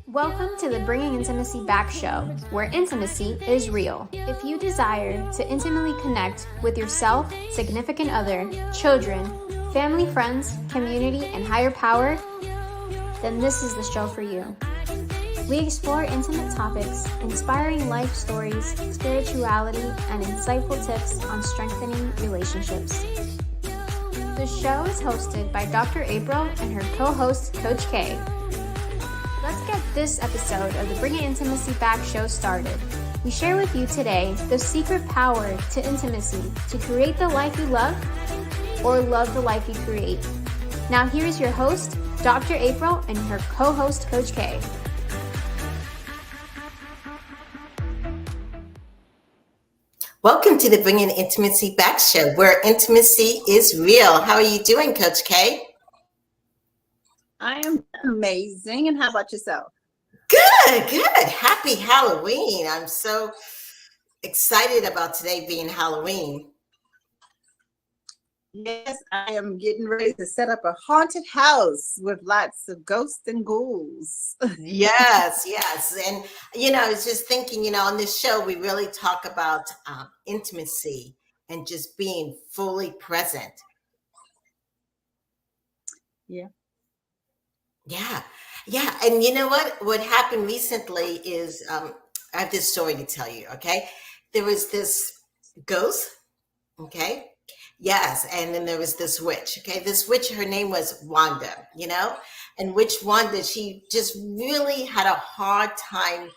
Welcome to the Bringing Intimacy Back show, where intimacy is real. If you desire to intimately connect with yourself, significant other, children, family, friends, community, and higher power, then this is the show for you. We explore intimate topics, inspiring life stories, spirituality, and insightful tips on strengthening relationships. The show is hosted by Dr. April and her co-host, Coach K. Let's get this episode of the Bringing Intimacy Back show started. We share with you today the secret power to intimacy to create the life you love or love the life you create. Now here's your host, Dr. April, and her co-host, Coach K. Welcome to the Bringing Intimacy Back show, where intimacy is real. How are you doing, Coach K? I am amazing. And how about yourself? Good. Happy Halloween. I'm so excited about today being Halloween. Yes, I am getting ready to set up a haunted house with lots of ghosts and ghouls. Yes. And, I was just thinking, on this show, we really talk about intimacy and just being fully present. Yeah. And you know what? What happened recently is I have this story to tell you, okay? There was this ghost, okay? Yes, and then there was this witch, okay? This witch, her name was Wanda, And witch Wanda, she just really had a hard time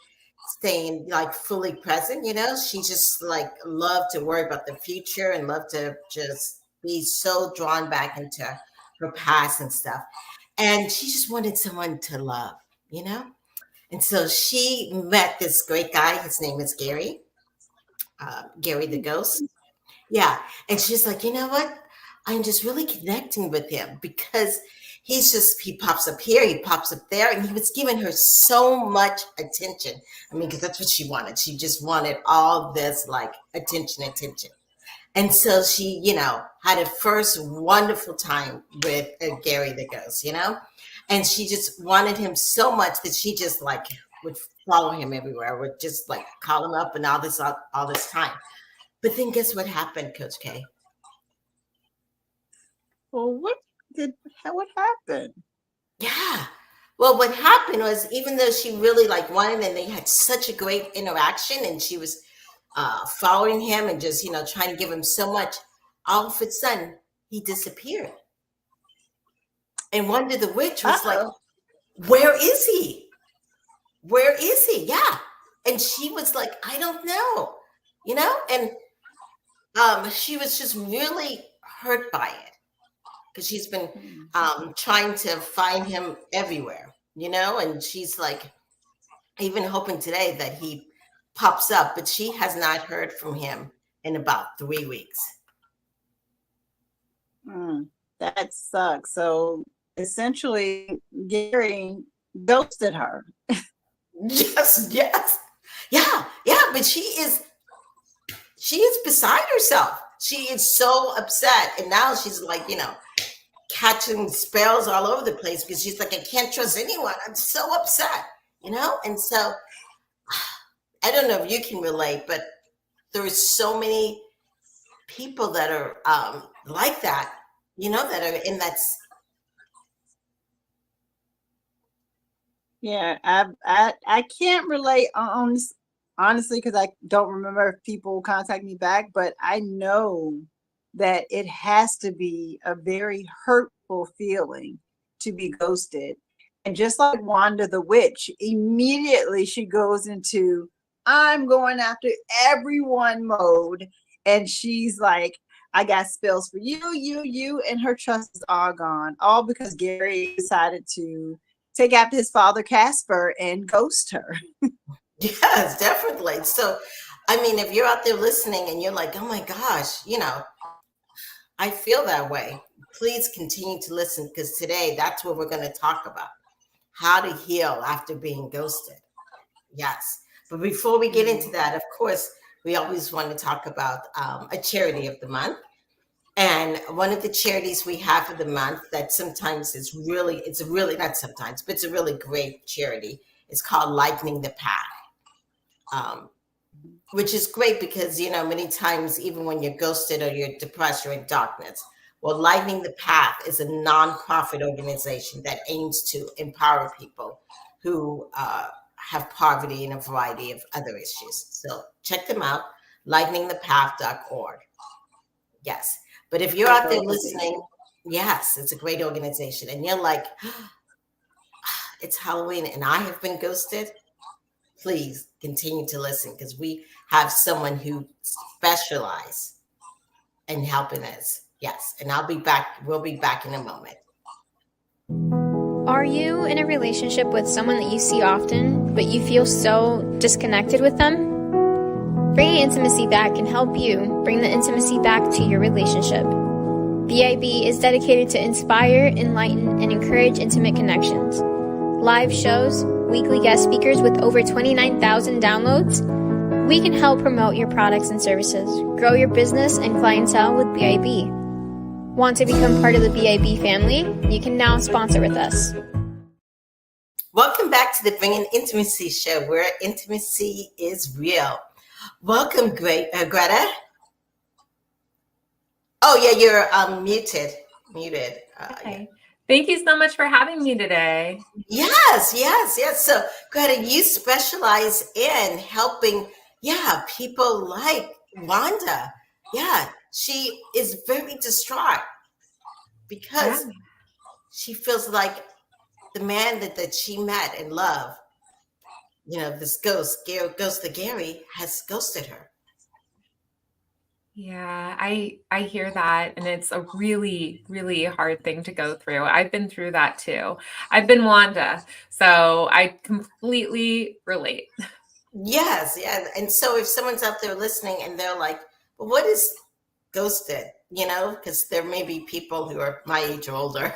staying like fully present, She just like loved to worry about the future and loved to just be so drawn back into her past and stuff. And she just wanted someone to love, And so she met this great guy. His name is Gary the ghost. Yeah. And she's like, you know what? I'm just really connecting with him because he pops up here, he pops up there. And he was giving her so much attention. I mean, because that's what she wanted. She just wanted all this like attention. And so she, had a first wonderful time with Gary the ghost, and she just wanted him so much that she just like would follow him everywhere, would just like call him up and all this time. But then guess what happened, Coach K? Well, what happened? Yeah. Well, what happened was even though she really like wanted and they had such a great interaction and she was following him and just, trying to give him so much, all of a sudden he disappeared. And Wanda the witch was like, where is he? Yeah. And she was like, I don't know, and she was just really hurt by it because she's been trying to find him everywhere, and she's like even hoping today that he pops up, but she has not heard from him in about 3 weeks. That sucks. So essentially Gary ghosted her. Yes. Yeah. But she is beside herself. She is so upset. And now she's like, catching spells all over the place because she's like, I can't trust anyone. I'm so upset, And so I don't know if you can relate, but there's so many people that are like that, that are in that. Yeah, I can't relate honestly because I don't remember if people contact me back, but I know that it has to be a very hurtful feeling to be ghosted. And just like Wanda the witch, immediately she goes into I'm going after everyone mode. And she's like, I got spells for you, and her trust is all gone. All because Gary decided to take after his father, Casper, and ghost her. Yes, definitely. So, I mean, if you're out there listening and you're like, oh my gosh, I feel that way. Please continue to listen because today that's what we're going to talk about. How to heal after being ghosted. Yes. But before we get into that, of course, we always want to talk about a charity of the month. And one of the charities we have for the month that sometimes it's really not sometimes, but it's a really great charity. It's called Lightening the Path, which is great because, many times, even when you're ghosted or you're depressed, you're in darkness. Well, Lightening the Path is a nonprofit organization that aims to empower people who have poverty and a variety of other issues. So check them out, lighteningthepath.org. Yes. But if you're out there listening, yes, it's a great organization. And you're like, it's Halloween and I have been ghosted. Please continue to listen because we have someone who specializes in helping us. Yes. And I'll be back. We'll be back in a moment. Are you in a relationship with someone that you see often, but you feel so disconnected with them? Bringing intimacy back can help you bring the intimacy back to your relationship. BIB is dedicated to inspire, enlighten, and encourage intimate connections. Live shows, weekly guest speakers with over 29,000 downloads. We can help promote your products and services, grow your business and clientele with BIB. Want to become part of the BIB family? You can now sponsor with us. Welcome back to the Bringing Intimacy Show, where intimacy is real. Welcome, Gretta. Oh, yeah, you're muted. Okay. Thank you so much for having me today. Yes. So, Greta, you specialize in helping, people like Wanda. Yeah, she is very distraught because she feels like the man that she met and loved, this ghost the Gary, has ghosted her. Yeah, I hear that, and it's a really, really hard thing to go through. I've been through that too. I've been Wanda, so I completely relate. Yes. And so if someone's out there listening and they're like, well, what is ghosted? Because there may be people who are my age or older.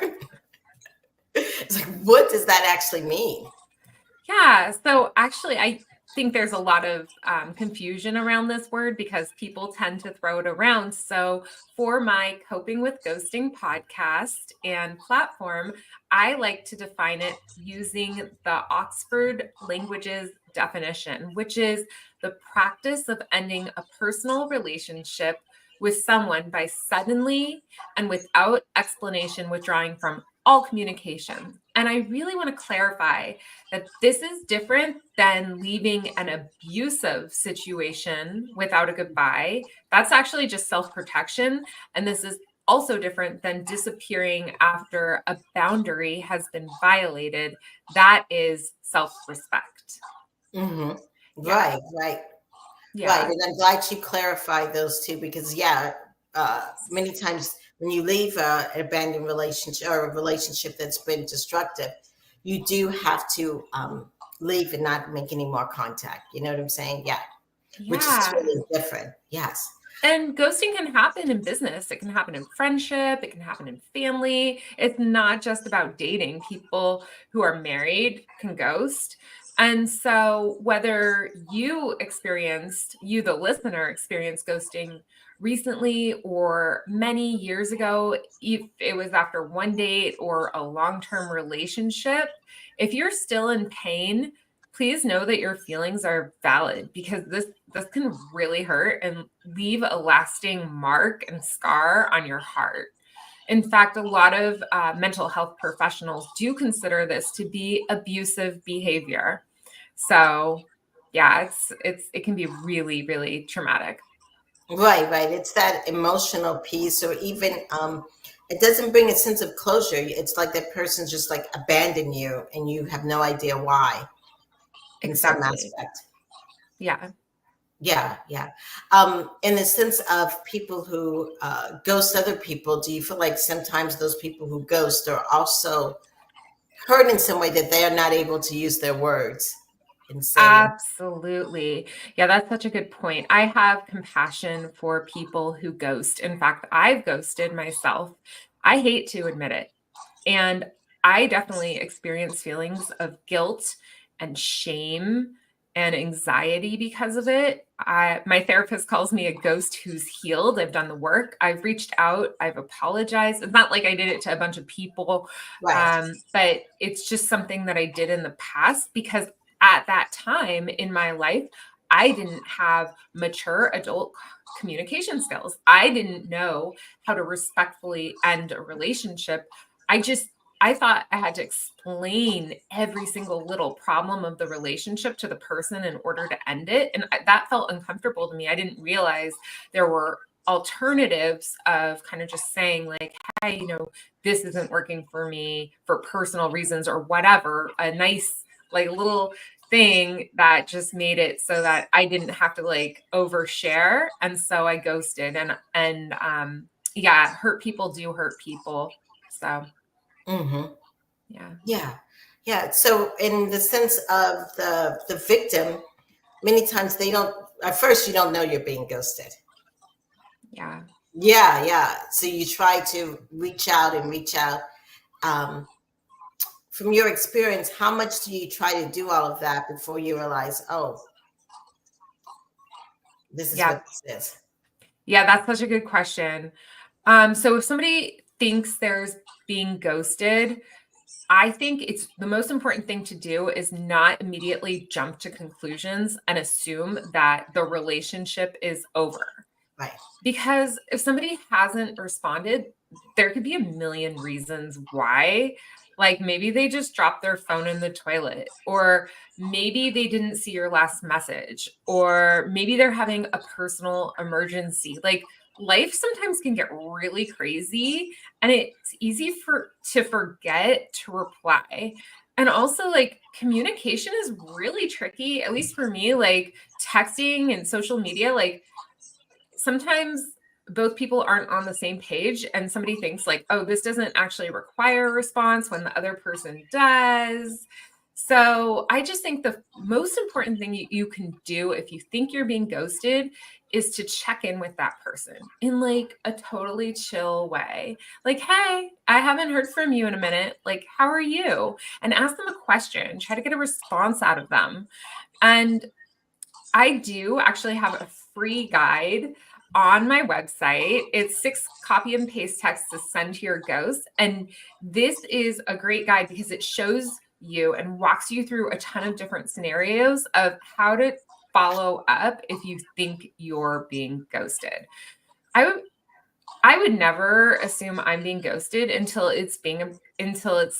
It's like, what does that actually mean? Yeah, so actually, I think there's a lot of confusion around this word because people tend to throw it around. So, for my Coping with Ghosting podcast and platform, I like to define it using the Oxford Languages definition, which is the practice of ending a personal relationship with someone by suddenly and without explanation withdrawing from all communication. And I really want to clarify that this is different than leaving an abusive situation without a goodbye. That's actually just self-protection. And this is also different than disappearing after a boundary has been violated. That is self-respect. Mm-hmm. Yeah. Right. Yeah. Right. And I'm glad you clarified those two because, many times when you leave an abandoned relationship or a relationship that's been destructive, you do have to leave and not make any more contact. You know what I'm saying? Yeah. Which is totally different. Yes. And ghosting can happen in business. It can happen in friendship. It can happen in family. It's not just about dating. People who are married can ghost. And so whether you, the listener, experienced ghosting recently or many years ago, if it was after one date or a long-term relationship, if you're still in pain, please know that your feelings are valid because this can really hurt and leave a lasting mark and scar on your heart. In fact, a lot of mental health professionals do consider this to be abusive behavior. So, yeah, it can be really, really traumatic. Right. It's that emotional piece, or even it doesn't bring a sense of closure. It's like that person's just like abandoned you, and you have no idea why. In some aspect. Yeah. In the sense of people who ghost other people, do you feel like sometimes those people who ghost are also hurt in some way that they are not able to use their words and say? Absolutely. Yeah, that's such a good point. I have compassion for people who ghost. In fact, I've ghosted myself. I hate to admit it. And I definitely experience feelings of guilt and shame and anxiety because of it. My therapist calls me a ghost who's healed. I've done the work. I've reached out. I've apologized. It's not like I did it to a bunch of people, Right. but it's just something that I did in the past because at that time in my life, I didn't have mature adult communication skills. I didn't know how to respectfully end a relationship. I thought I had to explain every single little problem of the relationship to the person in order to end it. And that felt uncomfortable to me. I didn't realize there were alternatives of kind of just saying like, hey, this isn't working for me for personal reasons or whatever. A nice like little thing that just made it so that I didn't have to like overshare. And so I ghosted and yeah, hurt people do hurt people. So Mm-hmm. yeah. Yeah. Yeah. So in the sense of the victim, many times they don't, at first you don't know you're being ghosted. Yeah. Yeah. Yeah. So you try to reach out and reach out. From your experience, how much do you try to do all of that before you realize, oh, this is Yeah. what this is? Yeah, that's such a good question. So if somebody thinks there's being ghosted, I think it's the most important thing to do is not immediately jump to conclusions and assume that the relationship is over. Right. Because if somebody hasn't responded, there could be a million reasons why. Like maybe they just dropped their phone in the toilet, or maybe they didn't see your last message, or maybe they're having a personal emergency. Like life sometimes can get really crazy and it's easy to forget to reply. And also like communication is really tricky, at least for me, like texting and social media, like sometimes both people aren't on the same page and somebody thinks like, oh, this doesn't actually require a response when the other person does. So I just think the most important thing you can do if you think you're being ghosted is to check in with that person in like a totally chill way. Like, hey, I haven't heard from you in a minute. Like, how are you? And ask them a question, try to get a response out of them. And I do actually have a free guide on my website. It's 6 copy and paste texts to send to your ghost. And this is a great guide because it shows you and walks you through a ton of different scenarios of how to follow up if you think you're being ghosted. I would never assume I'm being ghosted until it's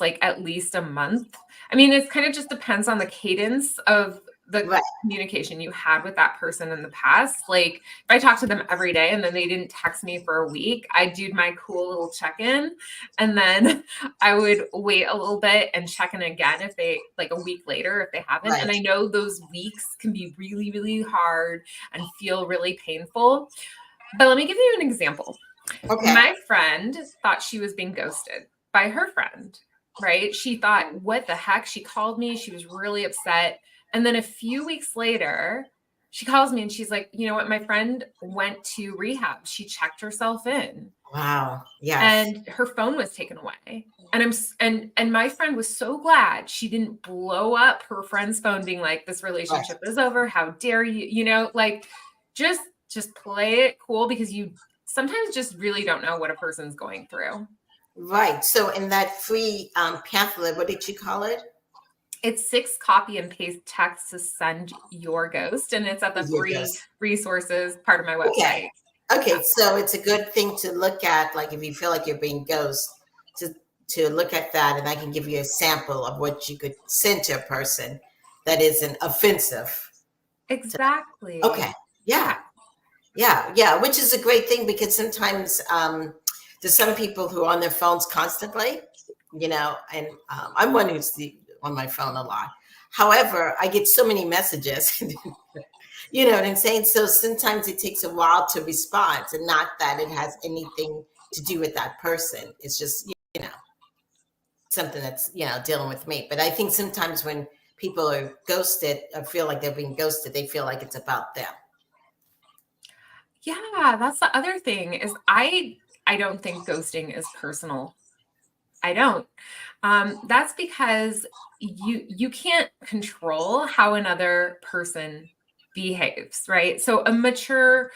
like at least a month. I mean, it kind of just depends on the cadence of the Right. communication you had with that person in the past. Like if I talked to them every day and then they didn't text me for a week, I do my cool little check-in and then I would wait a little bit and check in again if they like a week later if they haven't. Right. And I know those weeks can be really, really hard and feel really painful. But let me give you an example. Okay. My friend thought she was being ghosted by her friend, right? She thought, what the heck? She called me. She was really upset. And then a few weeks later, she calls me and she's like, you know what? My friend went to rehab. She checked herself in. Wow. Yes. And her phone was taken away. And my friend was so glad she didn't blow up her friend's phone being like, this relationship is over. How dare you? Like just play it cool because you sometimes just really don't know what a person's going through. Right. So in that free pamphlet, what did you call it? It's 6 copy and paste texts to send your ghost. And it's at the free resources part of my website. Okay. So it's a good thing to look at. Like if you feel like you're being ghosted, to look at that. And I can give you a sample of what you could send to a person that isn't offensive. Exactly. Okay. Yeah. Yeah. Yeah. Which is a great thing because sometimes there's some people who are on their phones constantly, and I'm one who's on my phone a lot. However, I get so many messages, you know what I'm saying? So sometimes it takes a while to respond, and not that it has anything to do with that person. It's just, something that's, dealing with me. But I think sometimes when people are ghosted or feel like they're being ghosted, they feel like it's about them. Yeah, that's the other thing is I don't think ghosting is personal. I don't. That's because you can't control how another person behaves, right? So a mature,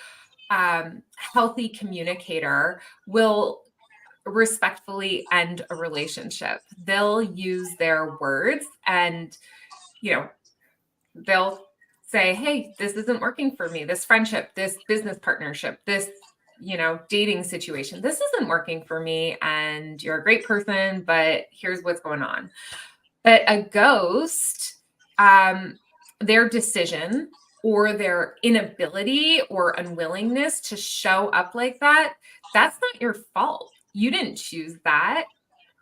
healthy communicator will respectfully end a relationship. They'll use their words and, you know, they'll say, hey, this isn't working for me. This friendship, this business partnership, this, dating situation, this isn't working for me. And you're a great person, but here's what's going on. But a ghost, their decision or their inability or unwillingness to show up like that, that's not your fault. You didn't choose that.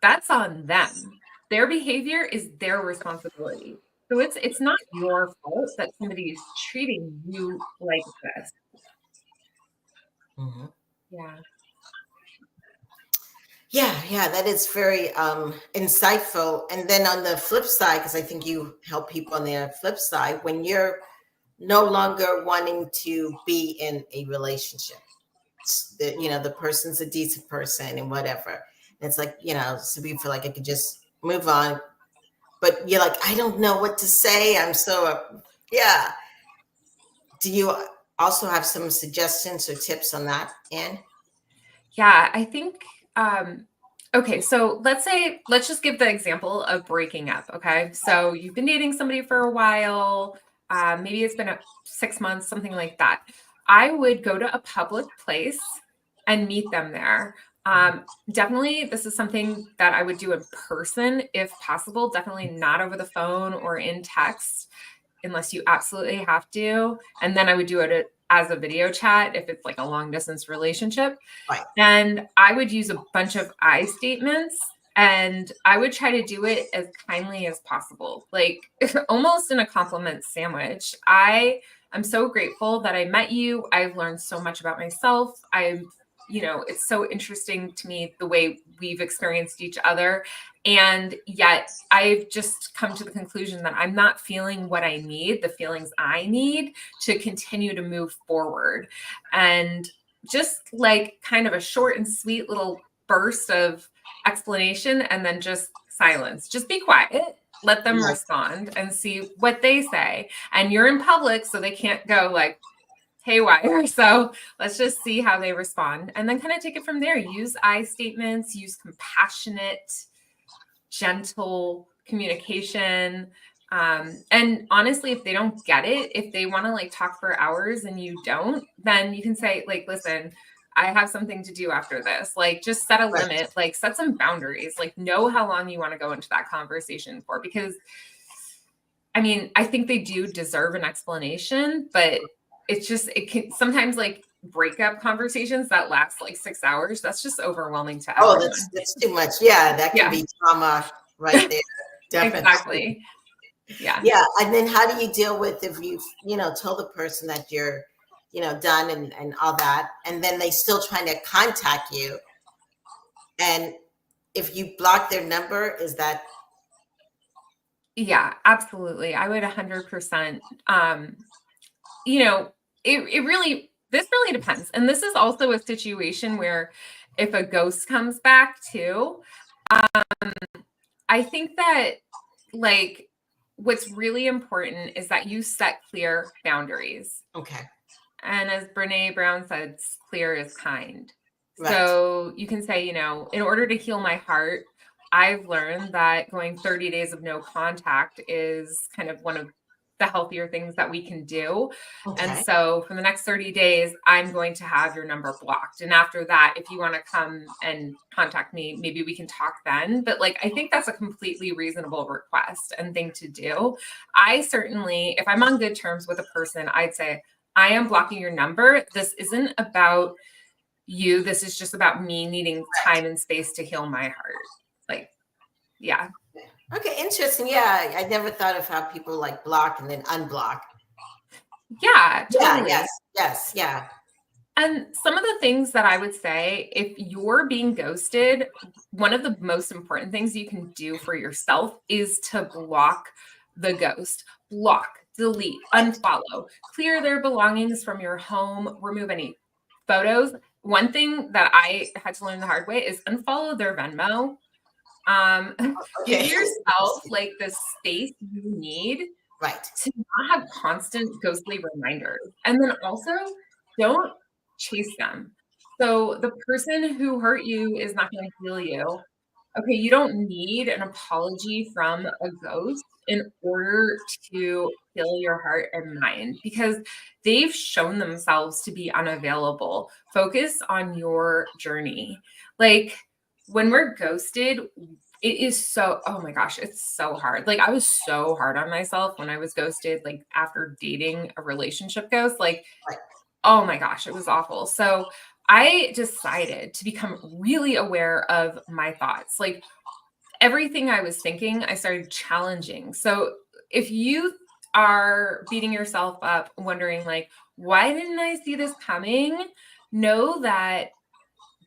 That's on them. Their behavior is their responsibility. So it's not your fault that somebody is treating you like this. Mhm. Yeah. Yeah, that is very insightful. And then on the flip side, because I think you help people on the flip side, when you're no longer wanting to be in a relationship, the person's a decent person and whatever. And it's like, some people feel like I could just move on, but you're like, I don't know what to say. I'm so, yeah. Do you also have some suggestions or tips on that, Anne? Yeah, I think okay, so let's just give the example of breaking up. Okay. So you've been dating somebody for a while, maybe it's been 6 months, something like that. I would go to a public place and meet them there. Definitely, this is something that I would do in person if possible, definitely not over the phone or in text unless you absolutely have to. And then I would do it as a video chat if it's like a long distance relationship. Right. And I would use a bunch of I statements and I would try to do it as kindly as possible, like almost in a compliment sandwich. I'm so grateful that I met you. I've learned so much about myself. It's so interesting to me the way we've experienced each other. And yet I've just come to the conclusion that I'm not feeling what I need, the feelings I need to continue to move forward. And just like kind of a short and sweet little burst of explanation and then just silence. Just be quiet. Let them Right. respond and see what they say. And you're in public, so they can't go like haywire. So let's just see how they respond and then kind of take it from there. Use I statements, use compassionate, gentle communication. And honestly, if they don't get it, if they want to like talk for hours and you don't, then you can say, like, listen, I have something to do after this. Like, just set a Right. limit, like, set some boundaries, like, know how long you want to go into that conversation for. Because, I mean, I think they do deserve an explanation, but it can sometimes like breakup conversations that last like 6 hours. That's just overwhelming to Oh, everyone. that's too much. Yeah, that can Yeah. be trauma right there. Definitely. Exactly. Yeah. Yeah. And then how do you deal with if you've, told the person that you're, done and all that, and then they still trying to contact you? And if you block their number, is that Yeah, absolutely. I would 100%. This really depends. And this is also a situation where if a ghost comes back too, I think that like what's really important is that you set clear boundaries. okay? And as Brene Brown says, clear is kind. Right. So you can say, in order to heal my heart, I've learned that going 30 days of no contact is kind of one of the healthier things that we can do. And Okay. so for the next 30 days, I'm going to have your number blocked. And after that, if you want to come and contact me, maybe we can talk then. But like, I think that's a completely reasonable request and thing to do. I certainly, if I'm on good terms with a person, I'd say, I am blocking your number. This isn't about you. This is just about me needing time and space to heal my heart. Like, yeah. Okay, interesting. Yeah, I never thought of how people like block and then unblock. Yeah, totally. Yeah, yes, yeah. And some of the things that I would say, if you're being ghosted, one of the most important things you can do for yourself is to block the ghost. Block, delete, unfollow, clear their belongings from your home, remove any photos. One thing that I had to learn the hard way is unfollow their Venmo. Give Okay. yourself like the space you need Right. to not have constant ghostly reminders. And then also don't chase them. So the person who hurt you is not going to heal you. Okay, you don't need an apology from a ghost in order to heal your heart and mind because they've shown themselves to be unavailable. Focus on your journey. Like when we're ghosted, it is so, oh my gosh, it's so hard. Like I was so hard on myself when I was ghosted, like after dating a relationship ghost, like, Right. oh my gosh, it was awful. So I decided to become really aware of my thoughts. Like everything I was thinking, I started challenging. So if you are beating yourself up, wondering like, why didn't I see this coming? Know that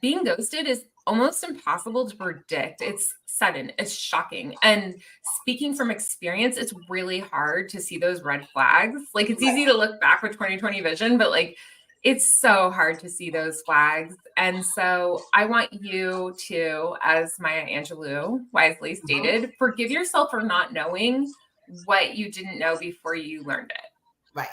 being ghosted is almost impossible to predict. It's sudden, it's shocking. And speaking from experience, it's really hard to see those red flags. Like it's easy to look back with 2020 vision, but like it's so hard to see those flags. And so I want you to, as Maya Angelou wisely stated, forgive yourself for not knowing what you didn't know before you learned it. Right.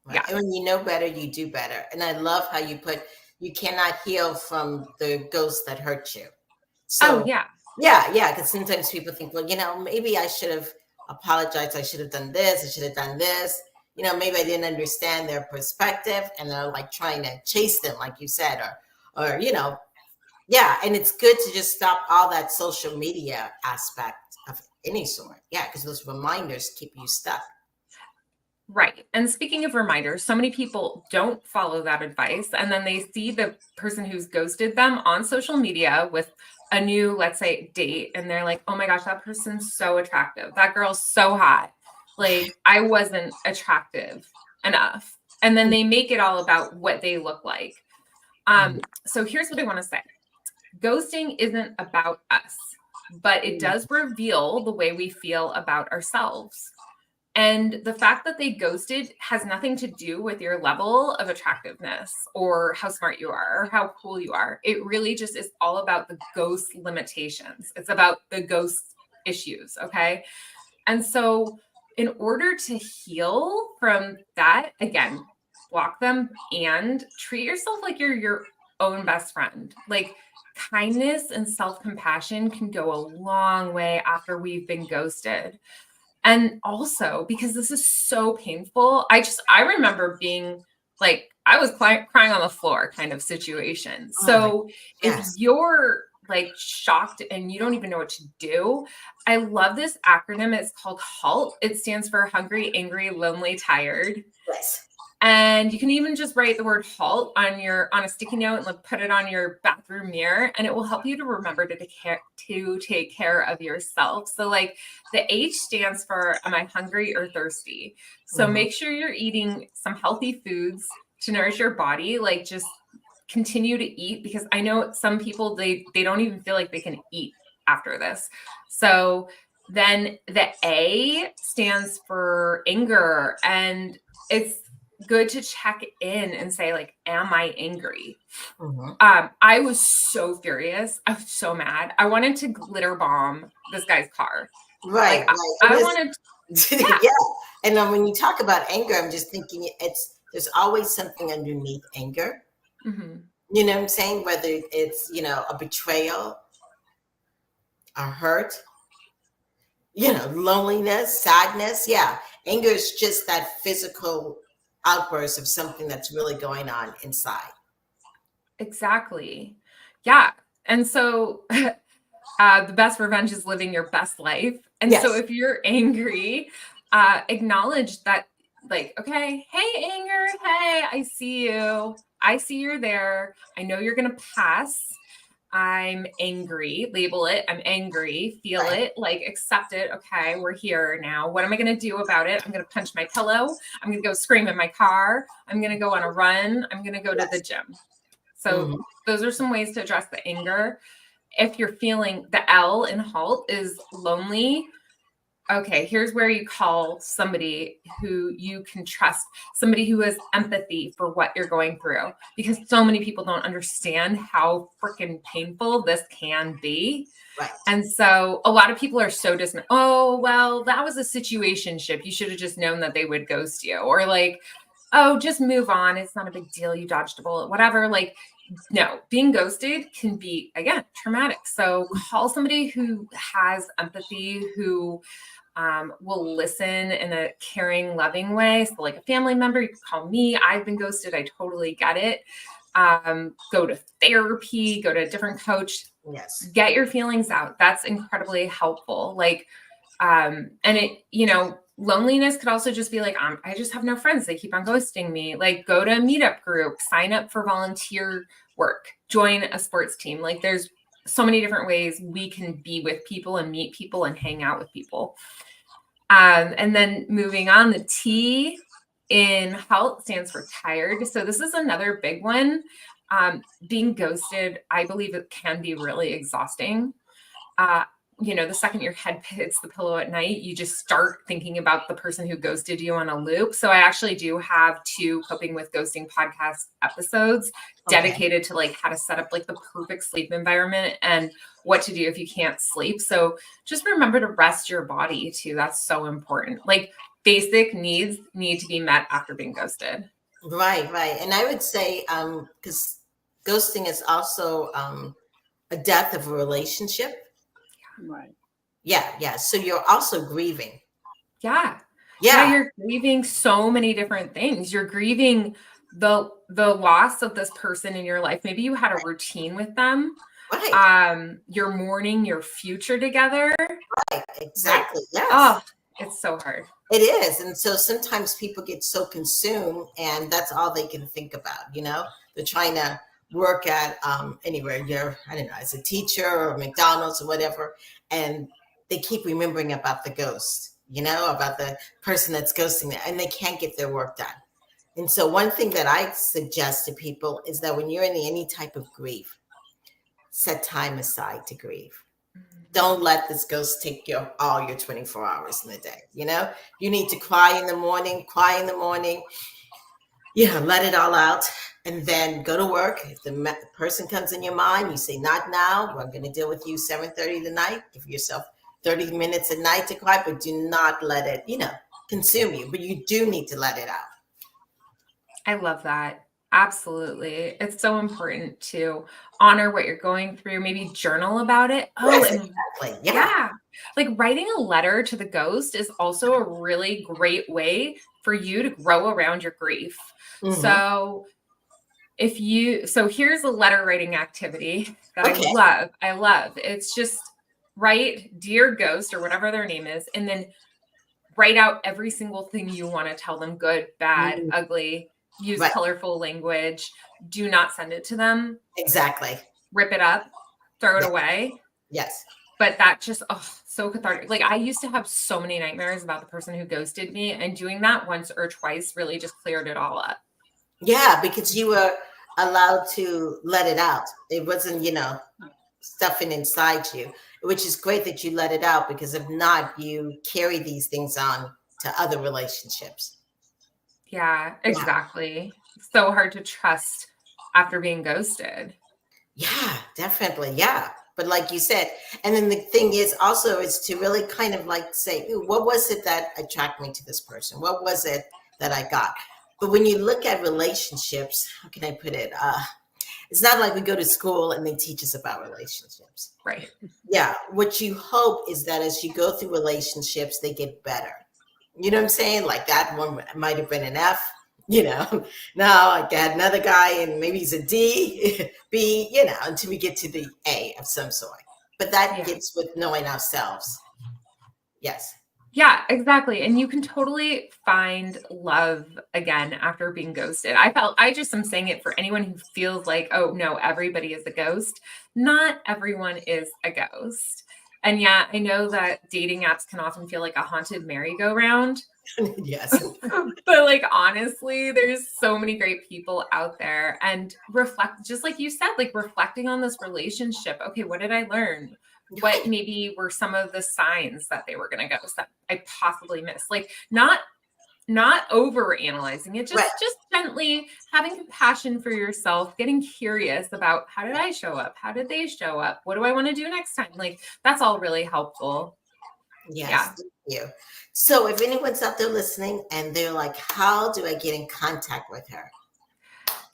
Right. Yeah. And when you know better, you do better. And I love how you put, you cannot heal from the ghost that hurt you. So Oh, yeah. yeah. Because sometimes people think, well, maybe I should have apologized. I should have done this. I should have done this. Maybe I didn't understand their perspective and they're like trying to chase them, like you said, or yeah. And it's good to just stop all that social media aspect of any sort. Yeah. Because those reminders keep you stuck. Right. And speaking of reminders, so many people don't follow that advice. And then they see the person who's ghosted them on social media with a new, let's say, date. And they're like, oh my gosh, that person's so attractive. That girl's so hot. Like, I wasn't attractive enough. And then they make it all about what they look like. So here's what I want to say. Ghosting isn't about us, but it does reveal the way we feel about ourselves. And the fact that they ghosted has nothing to do with your level of attractiveness or how smart you are or how cool you are. It really just is all about the ghost limitations. It's about the ghost issues. Okay. And so, in order to heal from that, again, block them and treat yourself like you're your own best friend. Like kindness and self compassion can go a long way after we've been ghosted. And also because this is so painful, I remember being like, I was crying on the floor kind of situation. So if Yes. you're like shocked and you don't even know what to do, I love this acronym. It's called HALT. It stands for hungry, angry, lonely, tired. Yes. And you can even just write the word HALT on a sticky note and like put it on your bathroom mirror, and it will help you to remember to take care of yourself. So like the H stands for, am I hungry or thirsty? So make sure you're eating some healthy foods to nourish your body. Like just continue to eat, because I know some people, they don't even feel like they can eat after this. So then the A stands for anger, and it's good to check in and say like, am I angry? I was so furious. I was so mad. I wanted to glitter bomb this guy's car. Right. Like, I wanted to, yeah. And then when you talk about anger, I'm just thinking there's always something underneath anger. You know what I'm saying? Whether it's, a betrayal, a hurt, loneliness, sadness. Yeah. Anger is just that physical outburst of something that's really going on inside. Exactly. Yeah. And so the best revenge is living your best life. And so if you're angry, acknowledge that, like, okay, hey, anger, hey, I see you. I see you're there. I know you're going to pass. I'm angry. Label it. I'm angry. Feel it. Like, accept it. Okay, we're here now. What am I going to do about it? I'm going to punch my pillow. I'm going to go scream in my car. I'm going to go on a run. I'm going to go to the gym. So those are some ways to address the anger. If you're feeling, the L in HALT is lonely. okay, here's where you call somebody who you can trust, somebody who has empathy for what you're going through, because so many people don't understand how freaking painful this can be. Right. And so a lot of people are so dismissive. Oh, well, that was a situationship. You should have just known that they would ghost you. Or like, oh, just move on. It's not a big deal. You dodged a bullet, whatever. Like, no, being ghosted can be, again, traumatic. So call somebody who has empathy, who will listen in a caring, loving way. So like a family member, you can call me. I've been ghosted. I totally get it. Go to therapy, go to a different coach, Yes. get your feelings out. That's incredibly helpful. Like, and it, loneliness could also just be like, I just have no friends. They keep on ghosting me. Like, go to a meetup group, sign up for volunteer work, join a sports team. Like, there's so many different ways we can be with people and meet people and hang out with people. And then moving on, the T in health stands for tired. So this is another big one. Being ghosted, I believe it can be really exhausting. The second your head hits the pillow at night, you just start thinking about the person who ghosted you on a loop. So I actually do have 2 coping with ghosting podcast episodes dedicated to like how to set up like the perfect sleep environment and what to do if you can't sleep. So just remember to rest your body too. That's so important. Like basic needs need to be met after being ghosted. Right. And I would say, because ghosting is also a death of a relationship. Right. Yeah. So you're also grieving. Yeah, Yeah. you're grieving so many different things. You're grieving the loss of this person in your life. Maybe you had a routine with them. Right. You're mourning your future together. Right. Exactly. Yes. Oh, it's so hard. It is. And so sometimes people get so consumed and that's all they can think about, They're trying to work at anywhere, I don't know, as a teacher or McDonald's or whatever. And they keep remembering about the ghost, about the person that's ghosting them, and they can't get their work done. And so one thing that I suggest to people is that when you're in any type of grief, set time aside to grieve. Don't let this ghost take all your 24 hours in the day. You need to cry in the morning, let it all out, and then go to work. If the person comes in your mind, you say, not now. I'm going to deal with you 7:30 tonight. Give yourself 30 minutes at night to cry, but do not let it, consume you. But you do need to let it out. I love that. Absolutely. It's so important to honor what you're going through, maybe journal about it. Yes, exactly. Yeah. Like writing a letter to the ghost is also a really great way for you to grow around your grief. Mm-hmm. So here's a letter writing activity that I love. It's just write dear ghost or whatever their name is, and then write out every single thing you want to tell them, good, bad, ugly. Use colorful language. Do not send it to them. Exactly. Rip it up. Throw it away. Yes. But that just, so cathartic. Like I used to have so many nightmares about the person who ghosted me, and doing that once or twice really just cleared it all up. Yeah, because you were allowed to let it out. It wasn't, stuffing inside you, which is great that you let it out, because if not, you carry these things on to other relationships. Yeah, exactly. So hard to trust after being ghosted. Yeah, definitely. Yeah. But like you said, and then the thing is to really kind of like say, what was it that attracted me to this person? What was it that I got? But when you look at relationships, how can I put it? It's not like we go to school and they teach us about relationships. Right. Yeah. What you hope is that as you go through relationships, they get better. You know what I'm saying? Like that one might have been an F, Now I got another guy and maybe he's a D, B, until we get to the A of some sort. But that gets with knowing ourselves. Yes. Yeah, exactly. And you can totally find love again after being ghosted. I just am saying it for anyone who feels like, oh no, everybody is a ghost. Not everyone is a ghost. And yeah, I know that dating apps can often feel like a haunted merry-go-round. Yes. But like, honestly, there's so many great people out there, and reflect, just like you said, like reflecting on this relationship. Okay, what did I learn? what maybe were some of the signs that they were going to ghost that I possibly missed. Like not over analyzing it, Right. just gently having compassion for yourself, getting curious about how did I show up? How did they show up? What do I want to do next time? Like that's all really helpful. Yes, Yeah. thank you. So if anyone's out there listening and they're like, how do I get in contact with her?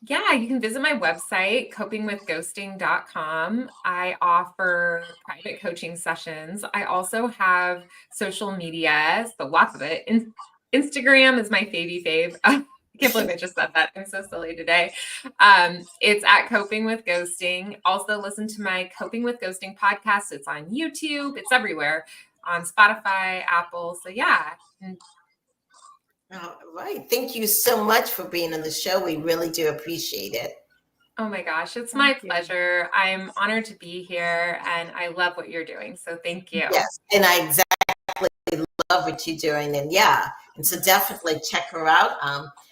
Yeah, you can visit my website, copingwithghosting.com. I offer private coaching sessions. I also have social media, so lots of it. Instagram is my fave. I can't believe I just said that. I'm so silly today. It's at Coping with Ghosting. Also, listen to my Coping with Ghosting podcast. It's on YouTube. It's everywhere, on Spotify, Apple. So yeah. All right. Thank you so much for being on the show. We really do appreciate it. Oh my gosh, it's my Thank you. pleasure. I'm honored to be here and I love what you're doing. So thank you. Yes, and I exactly love what you're doing. And yeah, and so definitely check her out.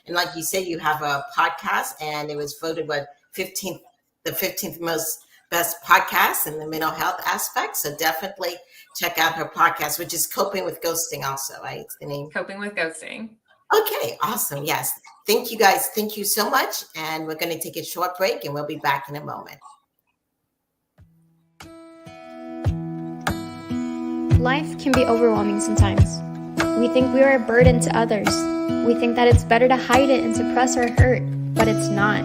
And like you said, you have a podcast and it was voted the 15th most best podcast in the mental health aspect. So definitely check out her podcast, which is Coping with Ghosting also, right? It's the name. Coping with Ghosting. Okay, awesome. Yes. Thank you guys. Thank you so much. And we're going to take a short break and we'll be back in a moment. Life can be overwhelming sometimes. We think we are a burden to others. We think that it's better to hide it and suppress our hurt, but it's not.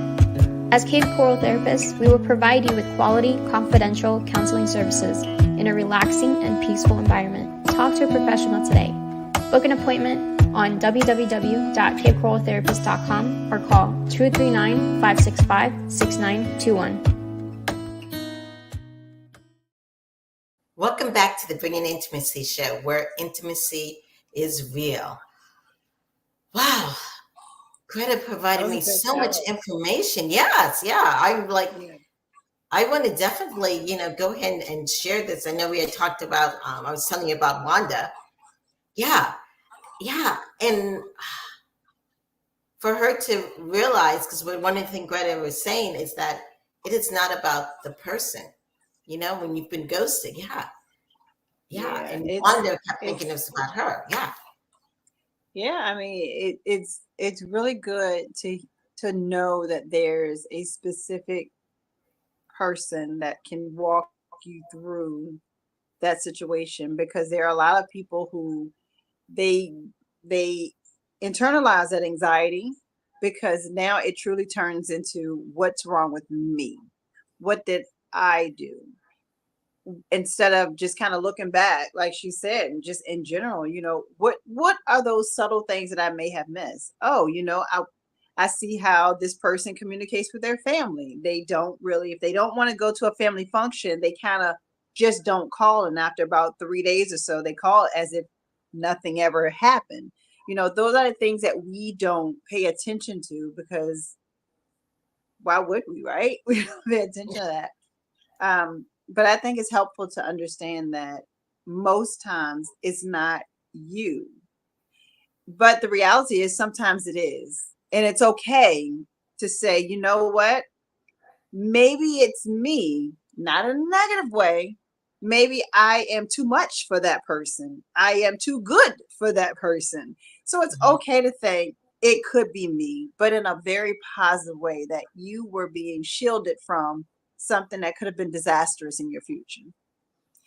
As Cave Coral Therapists, we will provide you with quality, confidential counseling services in a relaxing and peaceful environment. Talk to a professional today. Book an appointment on www.cavecoraltherapist.com or call 239-565-6921. Welcome back to the Bringing Intimacy Show, where intimacy is real. Wow. Gretta provided me so much information. Yes. Yeah. I'm like, I want to definitely, go ahead and share this. I know we had talked about, I was telling you about Wanda. Yeah. Yeah. And for her to realize, because one of the things Gretta was saying is that it is not about the person, when you've been ghosted. Yeah. Yeah. And Wanda kept thinking it was about her. Yeah. Yeah. I mean, it's really good to know that there's a specific person that can walk you through that situation, because there are a lot of people who they internalize that anxiety, because now it truly turns into what's wrong with me? What did I do? Instead of just kind of looking back, like she said, and just in general, what are those subtle things that I may have missed? Oh, I see how this person communicates with their family. They don't really, if they don't want to go to a family function, they kind of just don't call. And after about 3 days or so, they call as if nothing ever happened. Those are the things that we don't pay attention to, because why would we, right? We don't pay attention to that. But I think it's helpful to understand that most times it's not you. But the reality is sometimes it is. And it's okay to say, you know what? Maybe it's me, not in a negative way. Maybe I am too much for that person. I am too good for that person. So it's okay to think it could be me, but in a very positive way, that you were being shielded from something that could have been disastrous in your future.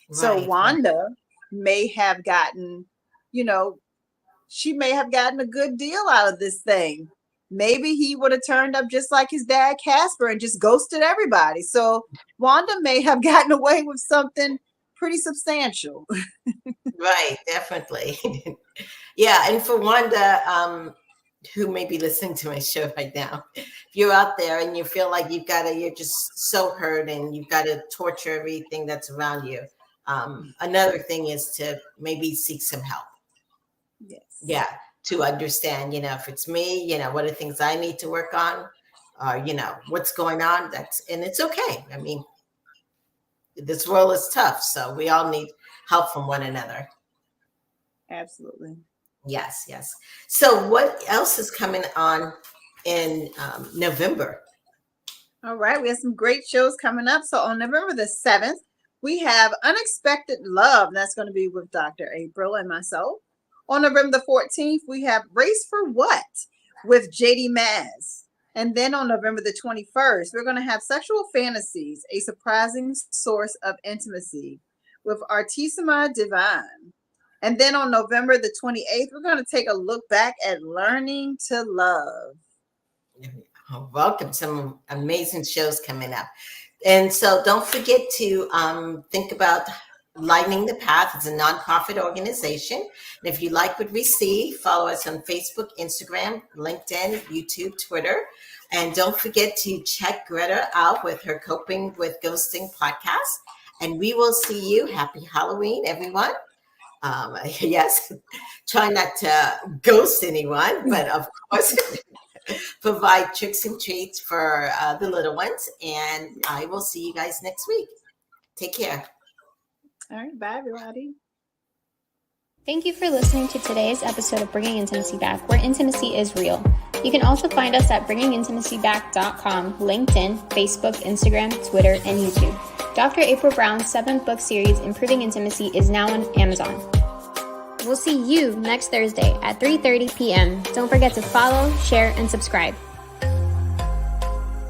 Right. So Wanda may have gotten, she may have gotten a good deal out of this thing. Maybe he would have turned up just like his dad, Casper, and just ghosted everybody. So Wanda may have gotten away with something pretty substantial. Right, definitely. Yeah, and for Wanda, who may be listening to my show right now, if you're out there and you feel like you're just so hurt and you've got to torture everything that's around you, another thing is to maybe seek some help. Yes. Yeah, to understand, if it's me, what are things I need to work on, what's going on. And it's okay. I mean, this world is tough, so we all need help from one another. Absolutely. Yes, yes. So what else is coming on in November? All right, we have some great shows coming up. So on November the 7th, we have Unexpected Love. That's going to be with Dr. April and myself. On November the 14th, we have Race for What with JD Maz. And then on November the 21st, we're going to have Sexual Fantasies, a surprising source of intimacy with Artissima Divine. And then on November the 28th, we're going to take a look back at Learning to Love. Welcome. Some amazing shows coming up. And so don't forget to think about Lightening the Path. It's a nonprofit organization. And if you like what we see, follow us on Facebook, Instagram, LinkedIn, YouTube, Twitter. And don't forget to check Gretta out with her Coping with Ghosting podcast. And we will see you. Happy Halloween, everyone. Yes, try not to ghost anyone, but of course, provide tricks and treats for the little ones. And I will see you guys next week. Take care. All right. Bye, everybody. Thank you for listening to today's episode of Bringing Intimacy Back, where intimacy is real. You can also find us at bringingintimacyback.com, LinkedIn, Facebook, Instagram, Twitter, and YouTube. Dr. April Brown's 7-book series, Improving Intimacy, is now on Amazon. We'll see you next Thursday at 3:30 p.m. Don't forget to follow, share, and subscribe.